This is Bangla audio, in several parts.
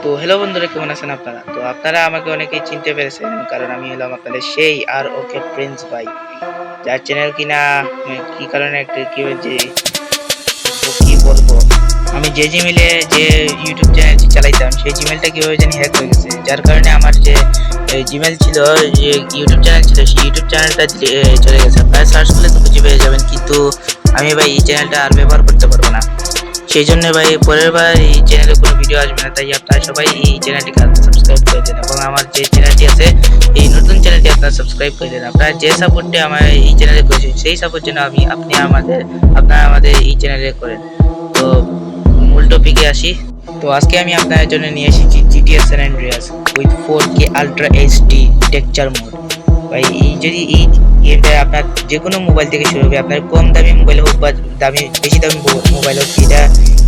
তো হ্যালো বন্ধুরা, কেমন আছেন আপনারা? তো আপনারা আমাকে অনেকেই চিনতে পেরেছেন, কারণ আমি হলাম আপনাদের সেই আর ওকে প্রিন্স ভাই, যার চ্যানেল কিনা কি কারণে একটা কি হয়েছে কি বলবো, আমি যে জিমেলে যে ইউটিউব চ্যানেলটি চালাইতাম সেই জিমেলটা কিভাবে জানি হ্যাক হয়ে গেছে, যার কারণে আমার যে জিমেল ছিল, যে ইউটিউব চ্যানেল ছিল, সেই ইউটিউব চ্যানেলটা চলে গেছে। আপনারা সার্চ করলে তো খুঁজে পেয়ে যাবেন, কিন্তু আমি ভাই এই চ্যানেলটা আর ব্যবহার করতে পারবো না। সেই জন্য ভাই পরের বার এই চ্যানেলে কোনো ভিডিও আসবে না, তাই আপনারা সবাই এই চ্যানেলটিকে সাবস্ক্রাইব করে দেন এবং আমার যে চ্যানেলটি আছে এই নতুন চ্যানেলটি আপনারা সাবস্ক্রাইব করে দেন। আপনারা যে সাপোর্টটি আমার এই চ্যানেলে করেছেন সেই সাপোর্ট যেন আপনারা আমাদের এই চ্যানেলে করেন। তো মূল টপিকে আসি। তো আজকে আমি আপনাদের জন্য নিয়ে এসেছি GTA San Andreas with 4K ultra HD texture mode. ভাই এই যদি এই গেমটা আপনার যে কোনো মোবাইল থেকে শুরু হবে, আপনার কম দামি মোবাইল হোক বা বেশি দামি মোবাইল হোক, এটা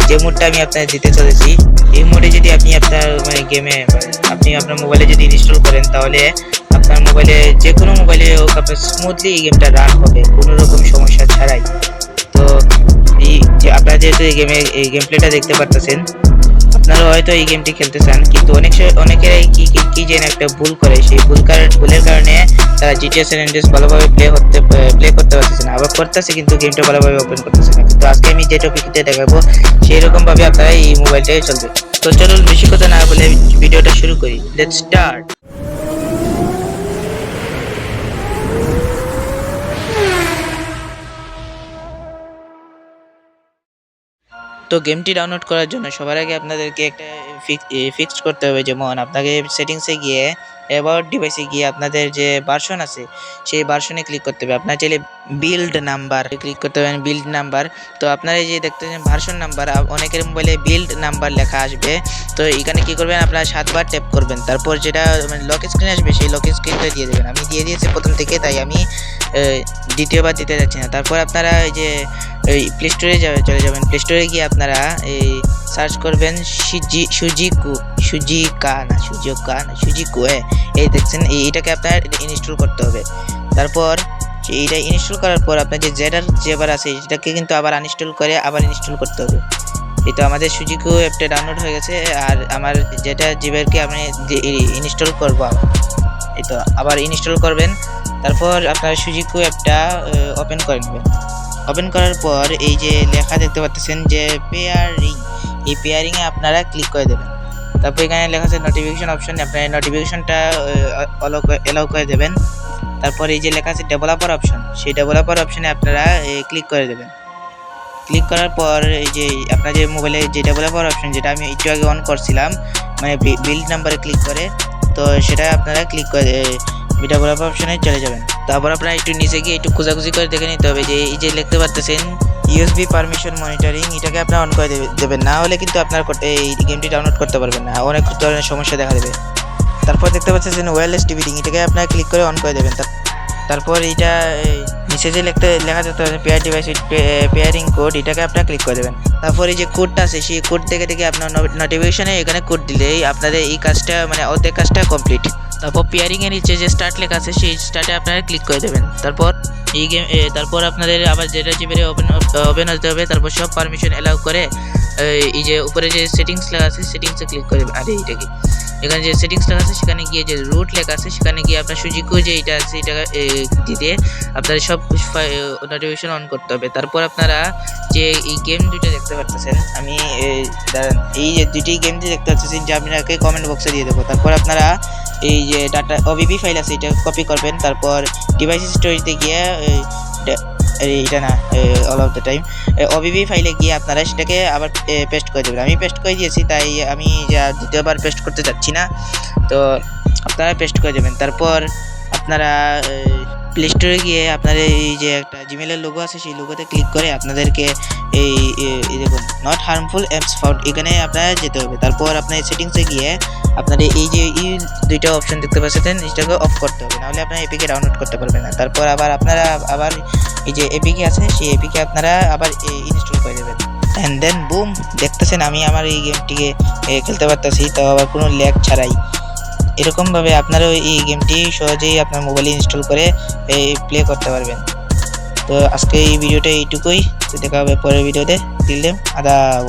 যে মোডটা আমি আপনার দিতে চলেছি, এই মোডে যদি আপনি আপনার আপনি আপনার মোবাইলে যদি ইনস্টল করেন, তাহলে আপনার মোবাইলে যে কোনো মোবাইলে হোক আপনার স্মুথলি এই গেমটা রান হবে কোনো রকম সমস্যা ছাড়াই। তো এই যে আপনারা যেহেতু এই গেম প্লেটা দেখতে পারতেছেন, আপনারা হয়তো এই গেমটি খেলতে চান, কিন্তু অনেকেরাই কি যেন একটা ভুল করে, সেই ভুলের কারণে তারা GTA San Andreas ভালোভাবে প্লে করতে পারতেছে না, আবার করতেছে কিন্তু গেমটা ভালোভাবে ওপেন করতেছে না। কিন্তু আজকে আমি যে টপিকতে দেখাবো সেই রকম ভাবে আপনারা এই মোবাইলটাই চলবে। তো চলুন বেশি কথা না বলে ভিডিওটা শুরু করি। Let's start. তো গেমটি ডাউনলোড করার জন্য সবার আগে আপনাদেরকে একটা ফিক্সড করতে হবে, যেমন আপনাকে সেটিংসে গিয়ে অ্যাবাউট ডিভাইসে গিয়ে আপনাদের যে ভার্সন আছে সেই ভার্সনে ক্লিক করতে হবে। আপনার চাইলে বিল্ড নাম্বার ক্লিক করতে হবে, বিল্ড নাম্বার। তো আপনারা এই যে দেখতেছেন ভার্সন নাম্বার, অনেকের মোবাইলে বিল্ড নাম্বার লেখা আসবে। তো এখানে কি করবেন, আপনারা 7 বার ট্যাপ করবেন, তারপর যেটা লক স্ক্রিন আসবে সেই লক স্ক্রিনটা দিয়ে দেবেন। আমি দিয়ে দিয়েছি প্রথম থেকে, তাই আমি দ্বিতীয়বার দিতে যাচ্ছি না। তারপর আপনারা এই যে প্লে স্টোরে চলে যাবেন। প্লে স্টোরে গিয়ে আপনারা এই সার্চ করবেন সুজিকু। এই দেখছেন, এইটাকে আপনার ইনস্টল করতে হবে। তারপর এইটা ইনস্টল করার পর আপনার যে জেবার আছে সেটাকে কিন্তু আবার আনইনস্টল করে আবার ইনস্টল করতে হবে। এই তো আমাদের সুজিকু অ্যাপটা ডাউনলোড হয়ে গেছে, আর আমার যেটা জিবারকে আমি ইনস্টল করবো, এই তো আবার ইনস্টল করবেন। তারপর আপনার সুজিকু অ্যাপটা ওপেন করে নেবেন। ওপেন করার পর এই যে লেখা দেখতে পাচ্ছেন যে পেয়ারিং, এই পেয়ারিংয়ে আপনারা ক্লিক করে দেবেন। তারপর এখানে লেখা আছে নোটিফিকেশন অপশন, আপনারা নোটিফিকেশনটা এলাও করে দেবেন। তারপর এই যে লেখা আছে ডেভেলপার অপশন, সেই ডেভেলপার অপশনে আপনারা ক্লিক করে দেবেন। ক্লিক করার পর এই যে আপনার যে মোবাইলে যে ডেভেলপার অপশন, যেটা আমি একটু আগে অন করছিলাম, মানে বিল্ড নাম্বারে ক্লিক করে, তো সেটা আপনারা ক্লিক করে ডেভেলপার অপশনে চলে যাবেন। তারপর আপনারা একটু নিচে গিয়ে একটু খোঁজাখুঁজি করে দেখে নিতে হবে যে এই যে দেখতে পাচ্ছেন ইউএসবি পারমিশন মনিটরিং, এটাকে আপনারা অন করে দেবেন, না হলে কিন্তু আপনার এই গেমটি ডাউনলোড করতে পারবেন না, অনেক ধরনের সমস্যা দেখা দেবে। তারপর দেখতে পাচ্ছেন ওয়্যারলেস ডিভিডিং, এটাকে আপনারা ক্লিক করে অন করে দেবেন। তারপর এইটা নিচে যে লেখা যেতে হবে পেয়ার ডিভাইস পেয়ারিং কোড, এটাকে আপনারা ক্লিক করে দেবেন। তারপর এই যে কোডটা আছে সেই কোড থেকে আপনার নোটিফিকেশনে এখানে কোড দিলেই আপনাদের এই কাজটা মানে অর্ধেক কাজটা কমপ্লিট। তারপর পেয়ারিং এর নিচে যে স্টার্ট লেখা আছে সেই স্টার্টে আপনারা ক্লিক করে দেবেন। তারপর আপনাদের আবার যেটা জিবিরে ওপেন হতে হবে, তারপর সব পারমিশন এলাও করে এই যে উপরে যে সেটিংস লেখা আছে সেটিংসে ক্লিক করে দেবেন। আরে এইটা কি, এখানে যে সেটিংস লেখা আছে সেখানে গিয়ে যে রুট লেখা আছে সেখানে গিয়ে আপনার সুজিকু যে এটা আছে এটা দিতে আপনাদের সব নোটিফিকেশন অন করতে হবে। তারপর আপনারা যে এই গেম দুইটা দেখতে পাচ্ছেন, আমি এই যে দুইটি গেম দেখতে পাচ্ছেন যে আপনাকে কমেন্ট বক্সে দিয়ে দেবো। তারপর আপনারা এই যে ডাটা ওবিবি ফাইল আছে এটা কপি করবেন, তারপর ডিভাইস স্টোরেজে গিয়ে এইটা না all of the time OBB ফাইলে গিয়ে আপনারা সেটাকে আবার পেস্ট করে দেবেন। আমি পেস্ট করে দিয়েছি, তাই আমি দ্বিতীয়বার পেস্ট করতে চাচ্ছি না, তো আপনারা পেস্ট করে দেবেন। তারপর আপনারা প্লে স্টোরে গিয়ে আপনাদের এই যে একটা জিমেলের লোগো আছে সেই লোগোতে ক্লিক করে আপনাদেরকে এই দেখুন নট হার্মফুল অ্যাপস ফাউন্ড, এখানে আপনারা যেতে হবে। তারপর আপনার সেটিংসে গিয়ে আপনাদের এই যে দুইটা অপশন দেখতে পাচ্ছেন এটাকে অফ করতে হবে, নাহলে আপনারা এপিকে ডাউনলোড করতে পারবেন না। তারপর আপনারা আবার এই যে এপিকে আছে সেই এপিকে আপনারা আবার ইনস্টল করে দেবেন, অ্যান্ড দেন বুম, দেখতেছেন আমি আমার এই গেমটিকে খেলতে পারতেছি, তাও আবার কোনো ল্যাগ ছাড়াই। এরকমভাবে আপনারাও এই গেমটি সহজেই আপনার মোবাইলে ইনস্টল করে প্লে করতে পারবেন। তো আজকে এই ভিডিওটা এইটুকুই, তো দেখা হবে পরের ভিডিওতে। দিলাম আদাব।